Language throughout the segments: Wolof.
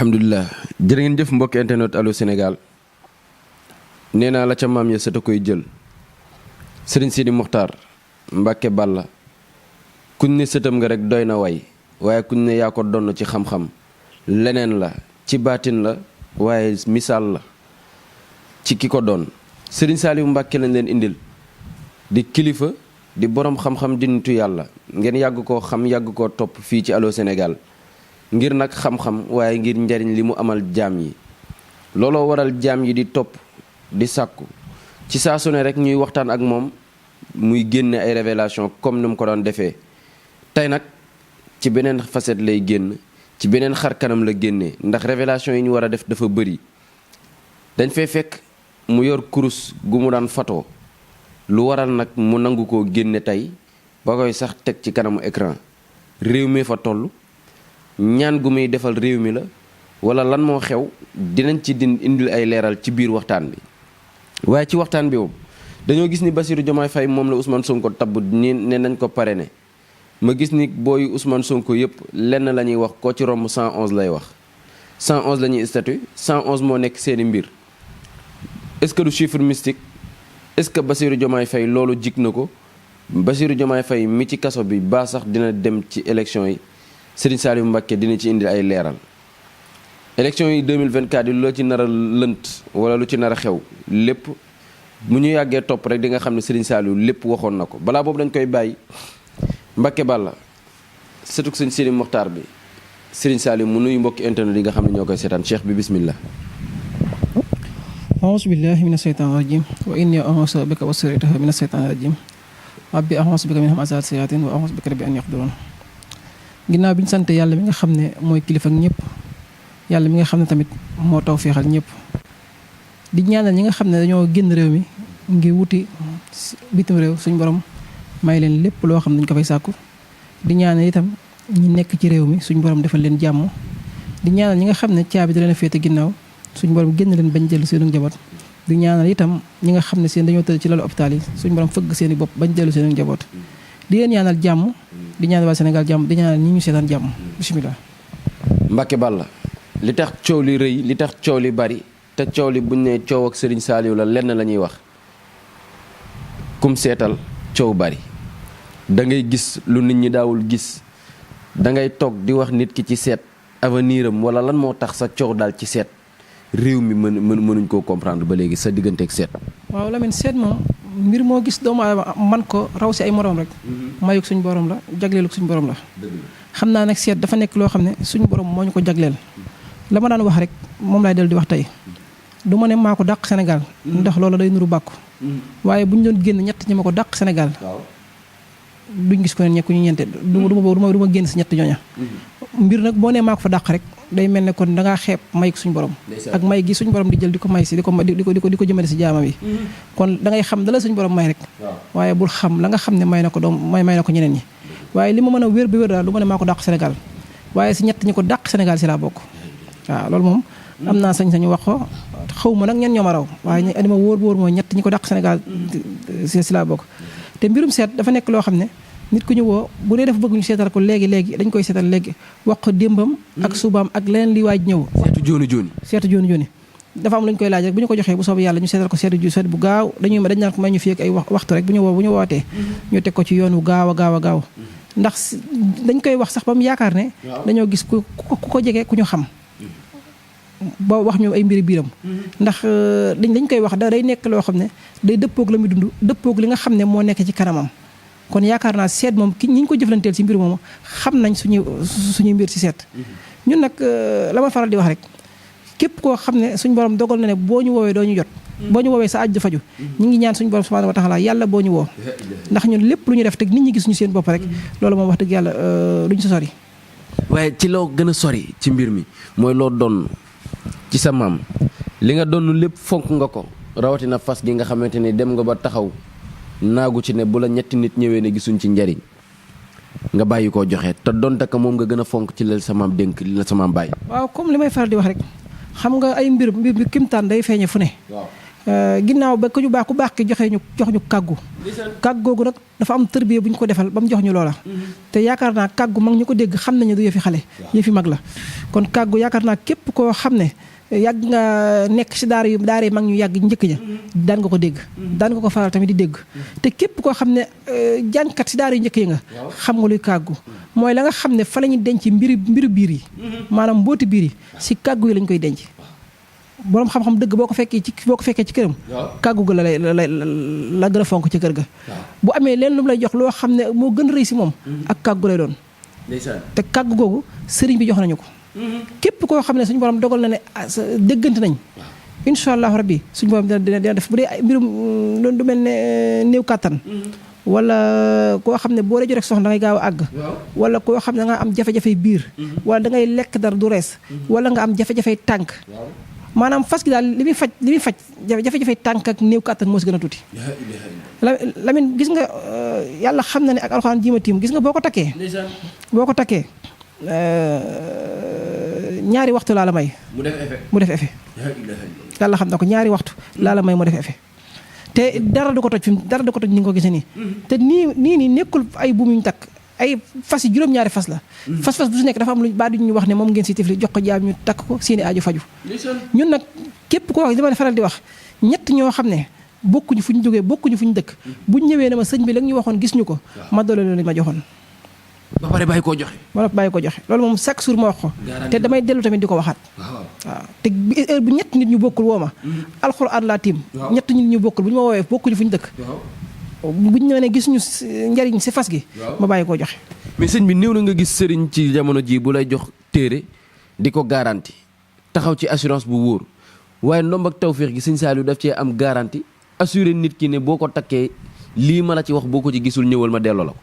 alhamdulilah jërë ngeen jëf mbokki internet Allô Sénégal nee naa la ca maam ya sët a koy jël Serigne Sidi Mokhtar Mbacke Balla kuñ ne sëtam nga rek doy na way waaye kuñ ne yaa ko donn ci xam-xam leneen la ci baatin la waaye misaal la ci ki ko doon Serigne Saliou Mbacke lañ leen indil di kilifa di borom xam-xam di nitu yàlla ngeen yàgg koo xam yàgg koo topp fii ci Allô Sénégal ngir nag xam-xam waaye ngir njariñ li mu amal jaam yi looloo waral jaam yi di topp di sàkku ci saa su ne rek ñuy waxtaan ak moom muy génne ay révélation comme ni mu ko doon defee tey nag ci beneen facette lay génn ci beneen xar kanam la génnee ndax révélation yi ñu war a def dafa bëri dañ fay fekk mu yor kurus gu mu daan fatoo lu waral nag mu nangu koo génne tey ba koy sax teg ci kanamu écran réew mi fa toll ñaan gu muy defal réew mi la wala lan moo xew dinañ ci indil ay leeral ci biir waxtaan bi waaye ci waxtaan bi moom dañoo gis ni Bassirou Diomaye Faye moom la Ousmane Sonko tabb ni ne nañ ko parrainé ma gis ni booy Ousmane Sonko yëpp lenn la ñuy wax koo ci romb 111 lay wax 111 la ñuy statut 111 moo nekk seeni mbir est-ce que du chiffre mystique est-ce que Bassirou Diomaye Faye loolu jig na ko Bassirou Diomaye Faye mi ci kaso bi ba sax dina dem ci élection yi Serigne Saliou Mbacke dina ci indil ay leeral élection yi 2024 yi lu la ci nar a lënt wala lu ci nar a xew lépp mu ñu yàggee topp rek di nga xam ne Serigne Saliou lépp waxoon na ko balaa boobu dañ koy bàyyi Mbacke Balla sëtuk sëñ Sidi Mokhtar bi Serigne Saliou mu nuyu mbokki internet yi nga xam ne ñoo koy seetaan cheikh bi bismillah auzu billahi mina shaytaani rajim wa inni a'uuzu bika wa surriyataha mina shaytaani rajim rabbi a'uuzu bika min hamazaati shayaatiin wa a'uuzu bika rabbi an yahduruun ginnaaw bi ñu sant yàlla mi nga xam ne mooy kilifa ak ñëpp yàlla mi nga xam ne tamit moo taw féexal ñëpp di ñaanal ñi nga xam ne dañoo génn réew mi ngir wuti bitim réew suñu borom may leen lépp loo xam ne dañu ko fay sàkku di ñaanal itam ñi nekk ci réew mi suñu borom defal leen jàmm di ñaanal ñi nga xam ne caabi da leen a féete ginnaaw suñu borom génn leen bañ dellu seenu njaboot di ñaanal itam ñi nga xam ne seen dañoo tëdd ci lalu hôpital yi suñu borom fëgg seen i bopp bañ dellu seenu njaboot di leen ñaanal jàmm di ñaanal waa Sénégal jàmm di ñaanal ñi ñu seetaan jàmm bismillah Mbacke Balla li tax coow li rëy li tax coow li bari te coow li buñ ne coow ak Serigne Saliou la lenn la ñuy wax kum seetal coow bari da ngay gis lu nit ñi daawul gis da ngay toog di wax nit ki ci seet avenir am wala lan moo tax sa coow daal ci seet réew mi mënuñ koo comprendre ba léegi sa digganteeg seet. waaw Lamine seet moom mbir moo gis doomu aadama man ko raw si ay moroom rek mayug suñu borom la jagleelug suñu borom la xam naa nag seet dafa nekk loo xam ne suñu borom moo ñu ko jagleel la ma daan wax rek moom laay del di wax tey du ma ne maa ko dàq Sénégal ndax loolu day nuru bàkku waaye bu ñu doon génn ñett ñi ma ko dàq Sénégal duñ gis ko ne ñekku ñu ñeente du ma génn si ñett ñooña mbir nag boo nee maa ko fa dàq rek day mel ne kon da ngaa xeeb may suñu borom ak may gi suñu borom di jël di ko may si di ko jëmale si jaamam yi kon da ngay xam dala suñu borom may rek waaye bul xam la nga xam ne may na ko doom may na ko ñeneen ñi waaye li ma mën a wér bi wér daal du ma ne maa ko dàq Sénégal waaye si ñett ñi ko dàq Sénégal si laa bokk waaw loolu moom am naa sañ-sañu wax ko xaw ma nag ñen ñoo ma raw waaye li ma wóor mooy ñett ñi ko dàq Sénégal si laa bokk te mbirum seet dafa nekk loo xam ne nit ku ñu woo bu dee dafa bëgg ñu seetal ko léegi dañ koy seetal léegi wax ko démbam ak subaam ak leneen li waaj ñëw seetu jooni jooni dafa am lu ñu koy laaj rek bu ñu ko joxee bu soobee yàlla ñu seetal ko seet bu gaaw dañ naan ko may ñu fi ak ay waxtu rek bu ñu wootee ñu teg ko ci yoon wu gaaw a gaaw ndax dañ koy wax sax ba mu yaakaar ne dañoo gis ku ko jege ku ñu xam ba wax ñu ay mbiri biiram ndax dañ koy wax day nekk loo xam ne day dëppoog la muy dund dëppoog li nga xam ne moo nekk ci kanamam kon yaakaar naa seet moom ki ñi ñu ko jëflanteel ci mbir moomu xam nañ suñu mbir ci seet ñun nag la ma faral di wax rek képp koo xam ne suñu borom dogal na ne boo ñu woowee doo ñu jot boo ñu woowee sa àjj faju ñu ngi ñaan suñu borom subhanahu wa taala yàlla boo ñu woo ndax ñun lépp lu ñu def te nit ñi gis ñu seen bopp rek loolu moom wax dëgg yàlla duñu sa sori waaye ci loo gën a sori ci mbir mi mooy loo doon ci sa maam li nga doon lépp fonk nga ko rawatina fas gi nga xamante ni dem nga ba taxaw naagu ci ne bu la ñetti nit ñëwee ne gisuñ ci njariñ nga bàyyi koo joxe te donte ka moom nga gën a fonk ci la sa maam dénk li la sa maam bàyyi. waaw comme li may faral di wax rek xam nga ay mbir kimtaan day feeñe fu ne. ginnaaw ba ku baax ki jox ñu kàggu googu nag dafa am tërbiye bu ñu ko defal ba mu jox ñu loola te yaakaar naa kàggu mag ñu ko dégg xam nañu du yëfi xale yëfi mag la kon kàggu yaakaar naa képp koo xam ne yàgg nga nekk ci daara yi mag ñu yàgg njëkk ña daan nga ko dégg daan nga ko faral tamit di dégg te képp koo xam ne jàngkat ci daara yu njëkk yi nga xam nga luy kàggu mooy la nga xam ne fa la ñuy denc mbiru biir yi maanaam mbooti biir yi ci kàggu yi lañ koy denc boroom xam-xam dëgg boo ko fekkee ci këram kàggu ga la gën a fonk ci kër ga bu amee leen lu mu lay jox loo xam ne moo gën a rëy ci moom ak kàggu lay doon te kàggu googu sëriñ bi jox nañu ko képp koo xam ne suñu borom dogal na ne déggante nañ incha allahu rabbi suñu borom dina def bu dee mbirum du mel ne néew kàttan wala koo xam ne boo dee jot rek soxna da ngay gaaw a àgg wala koo xam ne da nga am jafe-jafey biir wala da ngay lekk dara du rees wala nga am jafe-jafey tànk maanaam fas gi daal li muy faj jafe-jafey tànk ak néew kàttan moo si gën a tuuti Lamine gis nga yàlla xam na ne ak alxuraan jiima tiim gis nga boo ko takkee ñaari waxtu laa la may mu def effet yàlla xam na ko ñaari waxtu laa la may mu def effet te dara du ko toj ni nga ko gisee nii te nii nekkul ay buum yu ñu takk ay fas yi juróom-ñaari fas la fas bu su nekk dafa am lu ba du ñu wax ne moom ngeen si tifli jox ko jaam ñu takk ko seeni aaju faju ñun nag képp koo wax dama faral di wax ñett ñoo xam ne bokkuñu fu ñu jógee bokkuñu fu ñu dëkk buñ ñëwee ne ma sëñ bi la ñu waxoon gis ñu ko ma doole loolu ma joxoon ba pare bàyyi koo joxe loolu moom chaque jour ma wax ko te damay dellu tamit di ko waxaat waaw te heure bu ñett nit ñu bokkul woo ma alxuraan laa tiim ñett nit ñu bokkul bu ñu ma woowee bokkuñu fu ñu dëkk bu ñu ne gis ñu njariñ si fas gi ma bàyyi koo joxe mais sëñ bi néew na nga gis sëriñ ci jamono ji bu lay jox téere di ko garanti taxaw ci assurance bu wóor waaye ndomb ak tawféex gi sëñ Saliou daf cee am garanti assuré nit ki ne boo ko takkee lii ma la ci wax boo ko ci gisul ñëwal ma delloo la ko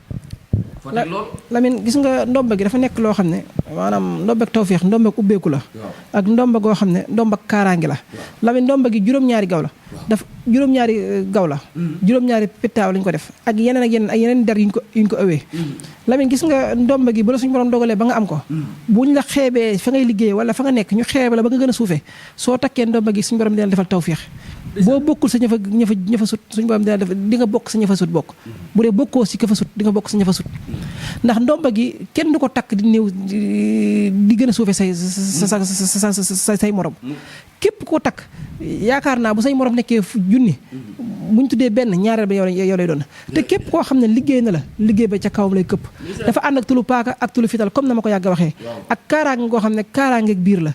Lamine gis nga ndomba gi dafa nekk loo xam ne maanaam ndomba ak tawféex ndomba ak ubbeeku la ak ndomba goo xam ne ndomba ak kaaraange la Lamine ndomba gi juróom-ñaari gaw la juróom-ñaari pétaaw lañ ko def ak yeneen der yuñ ko ëwee Lamine gis nga ndomba gi ba la suñu borom dogalee ba nga am ko buñ la xeebee fa ngay liggéey wala fa nga nekk ñu xeebe la ba nga gën a suufee soo takkee ndomba gi suñu borom dina defal tawféex boo bokkul sa ña fa sut suñu borom dina def di nga bokk sa ña fa sut bokk bu dee bokkoo si ka fa sut di nga bokk sa ña fa sut ndax ndomba gi kenn du ko takk di néew di gën a suufee say morom képp koo takk yaakaar naa bu say morom nekkee junni buñ tuddee benn ñaareel ba yow lay doon te képp koo xam ne liggéey na la liggéey ba ca kawam lay këpp dafa ànd ak tulu paaka ak tulu fital comme na ma ko yàgg waxee ak kaaraange goo xam ne kaaraangeeg biir la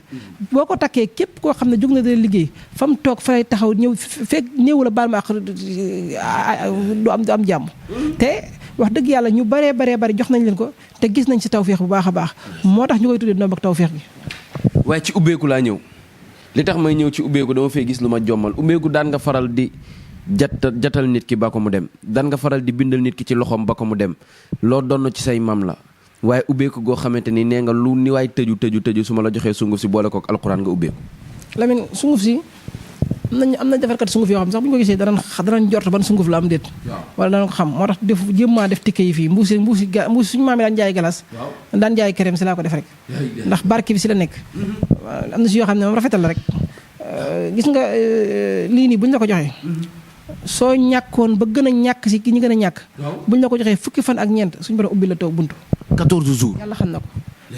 boo ko takkee képp koo xam ne jóg na dina liggéey fa mu toog fa lay taxaw ñëw fekk néewu la baal ma ak du am jàmm te wax dëgg yàlla ñu baree jox nañ leen ko te gis nañ ci tawféex bu baax a baax moo tax ñu koy tuddee ndomb ak tawféex gi waaye ci ubbeeku laa ñëw li tax may ñëw ci ubbeeku dama fee gis lu ma jommal ubbeeku daan nga faral di jatal nit ki ba ko mu dem daan nga faral di bindal nit ki ci loxoom ba ko mu dem loo doon ci say mam la waaye ubbeeku goo xamante ni nee nga lu ni waay tëju su ma la joxee sunguf si boole kook alxuraan nga ubbeeku Lamine sunguf si am na defarkat sunguf yoo xam sax bu ñu ko gisee danañ jort ban sunguf la am déet wala danañ ko xam moo tax jéem maa def tikke yi fii mbuusi suñu maam yi daan jaay galas daan jaay kerem si laa ko def rek ndax barke bi si la nekk am na si yoo xam ne moom rafetal la rek gis nga lii nii bu ñu la ko joxee soo ñàkkoon ba gën a ñàkk si ki ñu gën a ñàkk bu ñu la ko joxee fukki fan ak ñeent suñu borom ubbi la toog buntu 14 jours yàlla xam na ko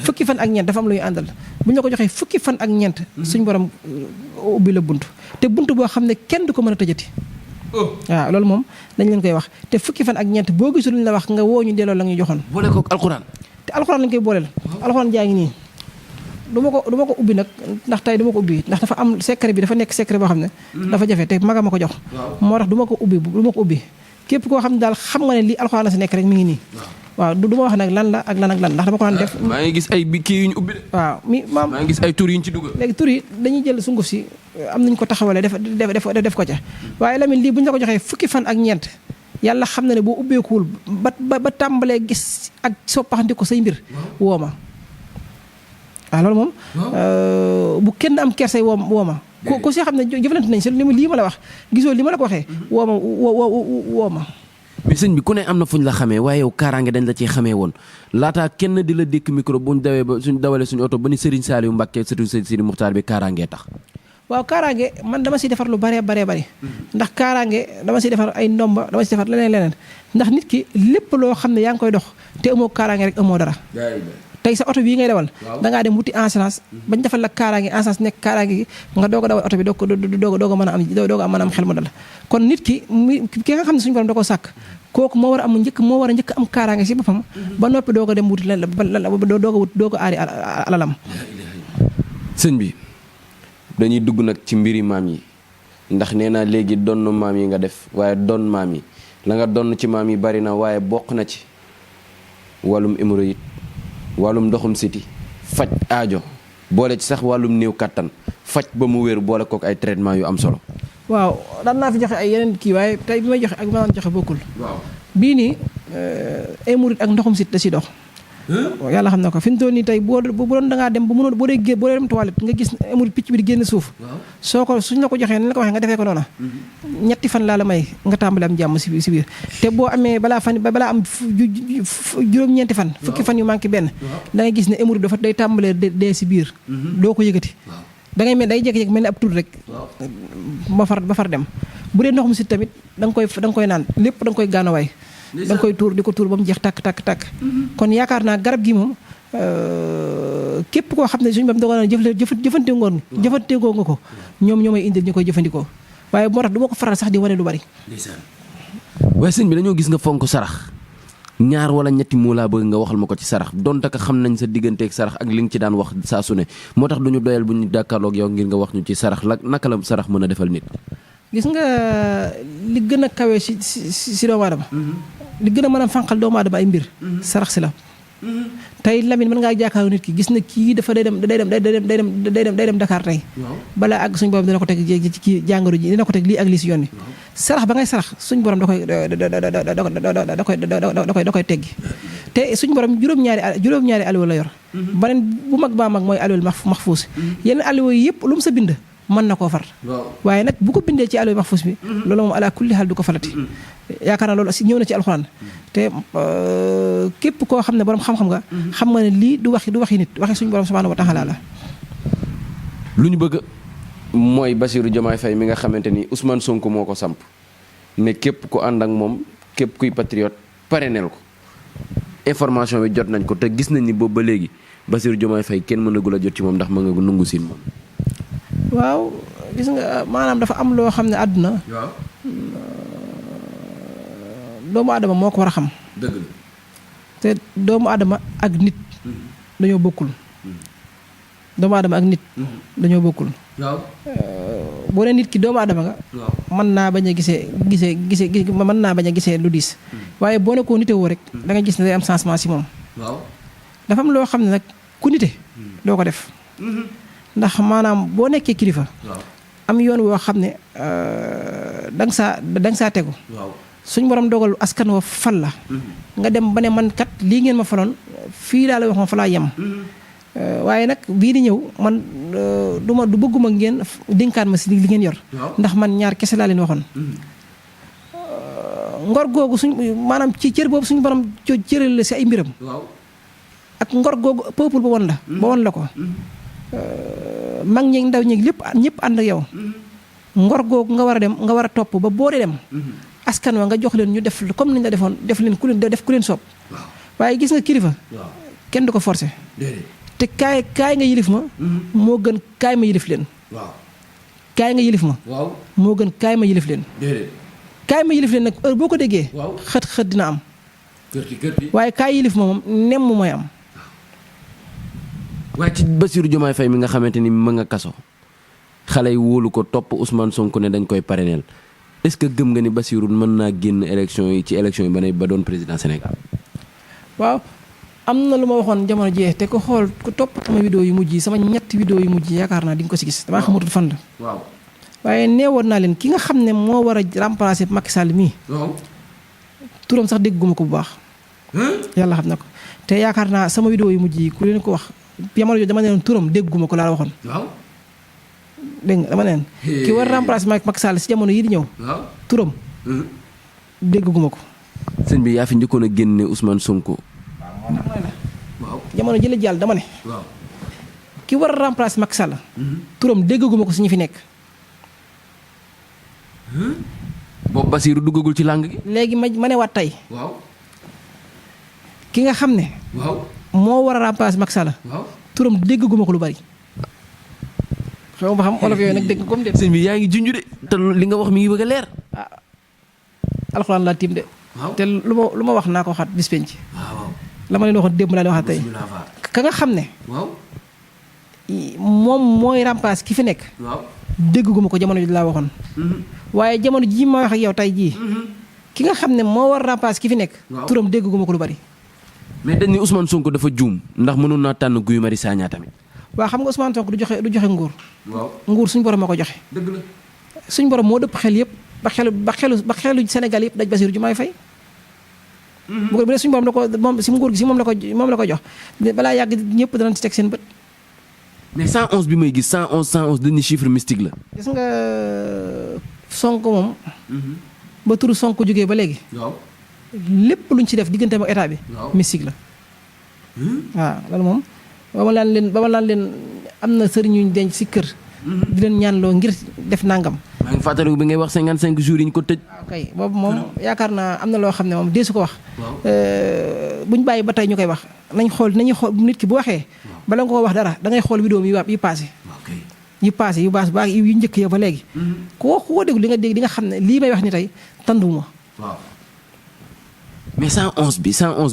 fukki fan ak ñeent dafa am lu ñu àndal bu ñu la ko joxee fukki fan ak ñeent suñu borom ubbi la bunt te bunt boo xam ne kenn du ko mën a tëjati waaw loolu moom dañ leen koy wax te fukki fan ak ñeent boo gisul luñ la wax nga woo ñu delloo la ñu joxoon boole ko alxuraan te alxuraan lañ koy booleel alxuraan jaa ngi nii du ma ko ubbi nag ndax tey du ma ko ubbi ndax dafa am secret bi dafa nekk secret boo xam ne dafa jafe te maga ma ko jox moo tax du ma ko ubbi képp koo xam ne daal xam nga ne lii alxuraan la si nekk rek mi ngi nii waaw du ma wax nag lan la ak lan ndax dama ko daan def maa ngi gis ay kii yu ñu ubbi de waaw maa ngi gis ay tur yu ñu ci dugal léegi tur yi dañuy jël sunguf si am nañu ko taxawalee def ko ca waaye Lamine lii bu ñu la ko joxee fukki fan ak ñeent yàlla xam na ne boo ubbeekuwul ba tàmbalee gis ak soppaxandi ko say mbir woo ma waaw loolu moom bu kenn am kersay woo ma ku si xam ne jëflante nañ si lii ma la wax gisoo li ma la ko waxee woo ma mais sëñ bi ku ne am na fu ñu la xamee waaye yow kaaraange dañ la ciy xamee woon laataa kenn di la dékk micro bu ñu dawalee suñu oto ba ni Serigne Saliou Mbacké surtout Sidi Muxtaar bi kaaraangee tax waaw kaaraange man dama si defar lu baree bari ndax kaaraange dama si defar ay ndomba dama si defar leneen ndax nit ki lépp loo xam ne yaa ngi koy dox te amoo kaaraange rek amoo dara. tey sa oto bii ngay dawal dangaa dem wuti assurance bañ defal la kaaraange assurance nekk kaaraange gi nga doog a dawal oto bi doog a mën a am xel mu dal kon nit ki ki nga xam ne suñu borom da koo sàkk kooku moo war a njëkk am kaaraange si boppam ba noppi doog a dem wuti doog a aari alalam. sëñ bi dañuy dugg nag ci mbiri maam yi ndax nee naa léegi donn maam yi nga def waaye doon maam yi la nga donn ci maam yi bari na waaye bokk na ci wàllum hémorroïde wàllum ndoxum siti faj aajo boole ci sax wàllum néew kàttan faj ba mu wér boole kook ay traitement yu am solo. waaw daan naa fi joxe ay yeneen kii waaye tey bi may joxe ak bi ma daan joxe bokkul. waaw bii nii hémorroïde ak ndoxum siti da si dox. yàlla xam na ko fi mu toll nii tey boo doon da ngaa dem ba mënoon boo dee dem toilette nga gis hémorroïde picc bi di génn suuf. suñ la ko joxee ni la ko waxee nga defee ko noona ñetti fan laa la may nga tàmbali am jàmm si biir te boo amee balaa am juróom-ñeenti fan fukki fan yu manqué benn da ngay gis ne hémorroïde dafa day tàmbalee dee si biir doo ko yëgati da ngay mel day jékki-jékki mel ni ab tur rek ba far dem bu dee ndoxum si tamit da nga koy naan lépp da nga koy gaanawaay da nga koy tuur di ko tuur ba mu jeex tàkk kon yaakaar naa garab gi moom képp koo xam ne suñu bam dogal na jëfandikoo nga ko ñoom ñoomay indil ñu koy jëfandikoo waaye moo tax du ma ko faral sax di wane lu bari. waaye sëñ bi dañoo gis nga fonk sarax ñaar wala ñetti moo laa bëgg nga waxal ma ko ci sarax donte ka xam nañ sa digganteeg sarax ak li nga ci daan wax saa su ne moo tax duñu doyal bu ñu jàkkaarloog yow ngir nga wax ñu ci sarax naka la sarax mën a defal nit. gis nga li gën a kawe si doomu aadama li gën a mën a fànqal doomu aadama ay mbir sarax si la tey Lamine mën ngaa jàkkaaru nit ki gis na kii dafa day dem Dakar tey balaa àgg suñu borom dina ko teg ci jàngoro ji dina ko teg lii ak lii si yoon wi sarax ba ngay sarax suñu borom da koy teggi te suñu borom juróom-ñaari aliwa la yor beneen bu mag baa mag mooy aliwul maxfuus yeneen aliwa yi yëpp lu mu sa bind mën na koo far waaye nag bu ko bindee ci aliwul maxfuus bi loolu moom ala kulli xaal du ko falati yaakaar naa loolu ñëw na ci alxuraan te képp koo xam ne borom xam-xam nga xam nga ne lii du waxi nit waxi suñu borom subhanahu wa taala la. lu ñu bëgg mooy Bassirou Diomaye Faye mi nga xamante ni Ousmane Sonko moo ko samp ne képp ku ànd ak moom képp kuy patriote parrainel ko information bi jot nañ ko te gis nañ ni boobu ba léegi Bassirou Diomaye Faye kenn mënagul a jot ci moom ndax ma nga nungu siin moom. waaw gis nga maanaam dafa am loo xam ne àdduna. doomu aadama moo ko war a xam. dëgg la te doomu aadama ak nit dañoo bokkul. doomu aadama ak nit dañoo bokkul. waaw boo nee nit ki doomu aadama nga. mën naa bañ a gisee mën naa bañ a gisee lu diis. waaye boo ne koo nite woo rek da nga gis ne day am changement si moom. waaw dafa am loo xam ne nag ku nite doo ko def. ndax maanaam boo nekkee kilifa. am yoon woo xam ne da nga saa tegu. suñ borom dogal askan wa fal la nga dem ba ne man kat lii ngeen ma faloon fii laa la wax ma fa laa yem waaye nag bii di ñëw man du bëgguma ngeen dénkaan ma si li ngeen yor ndax man ñaar kese laa leen waxoon ngor googu maanaam ci cër boobu suñu borom cëral la si ay mbiram ak ngor googu peuple ba woon la ko mag ñeeg ndaw ñeeg lépp ñëpp ànd ak yow ngor googu nga war a dem nga war a topp ba boo dee dem askan wa nga jox leen ñu def comme niñ la defoon def leen ku leen soob waaye gis nga kilifa kenn du ko forcer te kaay nga yilif ma moo gën kaay ma yilif leen kaay nga yilif ma moo gën kaay ma yilif leen kaay ma yilif leen nag heure boo ko déggee xët dina am waaye kaay yilif ma moom nemm mooy am waaye ci Bassirou Diomaye Faye mi nga xamante ni ma nga kaso xale yi wóolu ko topp Ousmane Sonko ne dañ koy parrainel est-ce que gëm nga ni Bassirou mën naa génn élection yi ba doon président Sénégal. waaw am na lu ma waxoon jamono jii te ko xool ku topp sama vidéo yu mujj yi sama ñetti vidéo yu mujj yi yaakaar naa di nga ko si gis. damaa xamatul fan la. waaw waaye neewoon naa leen ki nga xam ne moo war a remplacer Macky Sall mii. waaw turam sax dégguma ko bu baax. yàlla xam na ko te yaakaar naa sama vidéo yu mujj yi ku leen ko wax jamono jooju dama ne leen turam dégguma ko laa la waxoon. waaw. dégg nga dama neen ki war remplacer Macky Sall si jamono yi di ñëw. waaw turam. dégguma ko. sëñ bi yaa fi njëkkoon a génne Ousmane Sonko. waaw jamono jële jàll dama ne. waaw ki war a remplacer Macky Sall. turam déggaguma ko si ñi fi nekk. boobu Basirou duggagul ci làng gi. léegi ma ne waat tey. waaw. ki nga xam ne. waaw. moo war a remplacer Macky Sall. waaw. turam déggaguma ko lu bari. xaw ma xam olof yooyu nag dégg comme de. sëñ bi yaa ngi junj de te li nga wax mi ngi bëgg a leer. alxuraan laa tiim de. waaw te lu ma wax naa ko waxaat bis penc. waaw. la ma leen waxoon démb laa leen waxaat tey. ka nga xam ne. waaw. moom mooy remplacer ki fi nekk. waaw. dégguma ko jamono ji laa waxoon. waaye jamono jii ma wax ak yow tey jii. ki nga xam ne moo war a remplacer ki fi nekk. waaw. turam dégguma ko lu bari. mais dañ ni Ousmane Sonko dafa juum ndax mënoon naa tànn Guy Marius Sagna tamit. waaw xam nga Ousmane Sonko du joxe nguur. waaw. nguur suñu borom moo ko joxe. dëgg la. suñu borom moo dëpp xel yëpp ba xelu Sénégal yëpp daj Bassirou Diomaye Faye. bu ko bu dee suñu borom da ko moom si nguur gi si moom la ko jox balaa yàgg ñëpp danañ ci teg seen bët. mais 111 bi may gis 111 dañuy chiffre mystique la. gis nga Sonko moom. ba turu Sonko jógee ba léegi. waaw. lépp luñ ci def digganteem ak état bi. waaw. mystique la. waaw loolu moom ba ma laan leen am na sëriñ yu ñu denc si kër. di leen ñaanloo ngir def nangam. maa ngi fàttaliku bi ngay wax 55 jours yi ñu ko tëj. waaw kay boobu moom yaakaar naa am na loo xam ne moom deesu ko wax. waaw. buñ bàyyi ba tey ñu koy wax nañu xool nit ki bu waxee. bala nga ko wax dara da ngay xool vidéo yi paase. yu paase yu baax yu njëkk ya ba léegi. ku ko déglu di nga xam ne lii may wax ni tey tànduwuma. waaw. mais 111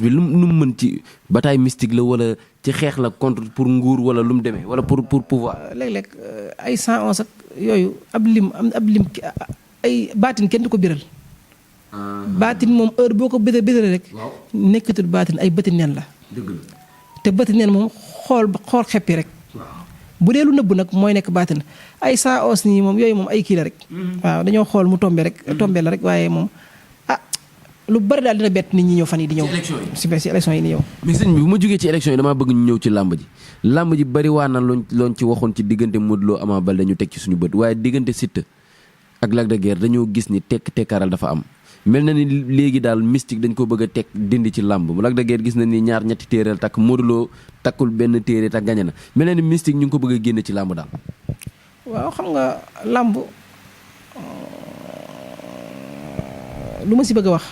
bi lu mu mën ci bataille mystique la wala ci xeex la contre pour nguur wala lu mu demee wala pour pouvoir. léeg-léeg ay 111 ak yooyu ab lim ay baatin kenn du ko biral. baatin moom heure boo ko béré rek. waaw. nekkatul baatin ay bëti neen la. dëgg la. te bëti neen moom xool xeppi rek. waaw. bu dee lu nëbb nag mooy nekk baatin ay 111 nii moom yooyu moom ay kii la rek. waaw dañoo xool mu tombé rek. tombé la rek waaye moom lu bari daal dina bett nit ñi ñëw fan yi di ñëw. ci élection yi di ñëw. mais sëñ bi bu ma jógee ci élection yi damaa bëgg ñu ñëw ci làmb ji làmb ji bari waa na loon ci waxoon ci diggante Modou Lo Ama Baldé dañu teg ci suñu bët waaye diggante Siteu ak Lac de Guiers dañoo gis ni tekkaaral dafa am mel na ni léegi daal mystique dañ ko bëgg a teg dindi ci làmb Lac de Guiers gis na ni ñaar ñetti téeréel takk Modou Lo takkul benn téere tak gañe na mel na ni mystique ñu ngi ko bëgg a génne ci làmb daal. waaw xam nga làmb lu ma si bëgg a wax.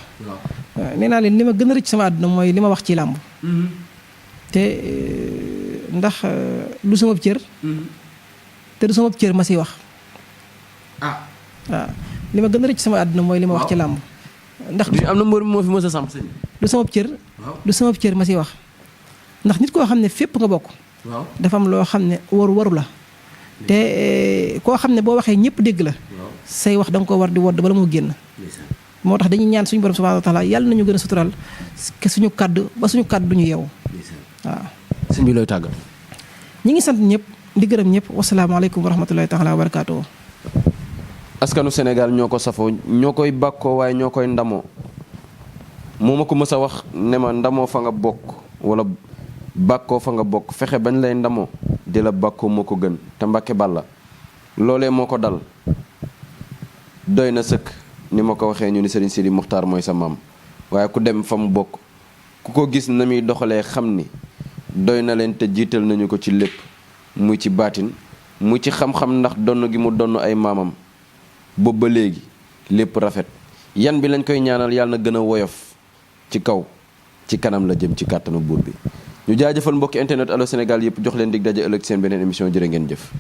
waaw nee naa leen li ma gën a rëcc sama àdduna mooy li ma wax ci làmb. te ndax du sama cër. te du sama cër ma siy wax. waaw li ma gën a rëcc sama àdduna mooy li ma wax ci làmb. ndax am na mbër moo fi mos a samp sëñ. du sama cër. du sama cër ma siy wax. ndax nit koo xam ne fépp nga bokk. dafa am loo xam ne waru la. te koo xam ne boo waxee ñëpp dégg la. say wax da nga ko war di wodd bala moo génn. moo tax dañuy ñaan suñu borom subhanahu wa taala yàlla nañu gën a sutural ke suñu kàddu ba suñu kàddu du ñu yeewu. waaw. sëñ bi looy tàggat. ñi ngi sant ñëpp di gërëm ñëpp wasalaamaaleykum wa rahmatulahi taala wa barakaatu. askanu Sénégal ñoo ko safoo ñoo koy bàkkoo waaye ñoo koy ndamoo moo ma ko mës a wax ne ma ndamoo fa nga bokk wala bàkkoo fa nga bokk fexe bañ lay ndamoo di la bàkkoo moo ko gën te Mbàkke Bàlla loolee moo ko dal doy na sëkk ni ma ko waxee ñu ni Serigne Sidi Muxtaar mooy sa maam waaye ku dem fa mu bokk ku ko gis na muy doxalee xam ni doy na leen te jiital nañu ko ci lépp muy ci baatin muy ci xam-xam ndax donn gi mu donn ay maamam boobu ba léegi lépp rafet yan bi lañ koy ñaanal yàlla na gën a woyof ci kaw ci kanam la jëm ci kàttanu buur bi ñu jaajëfal mbokki internet Allô Sénégal yëpp jox leen dig daje ëllëg seen beneen émission jërë ngeen jëf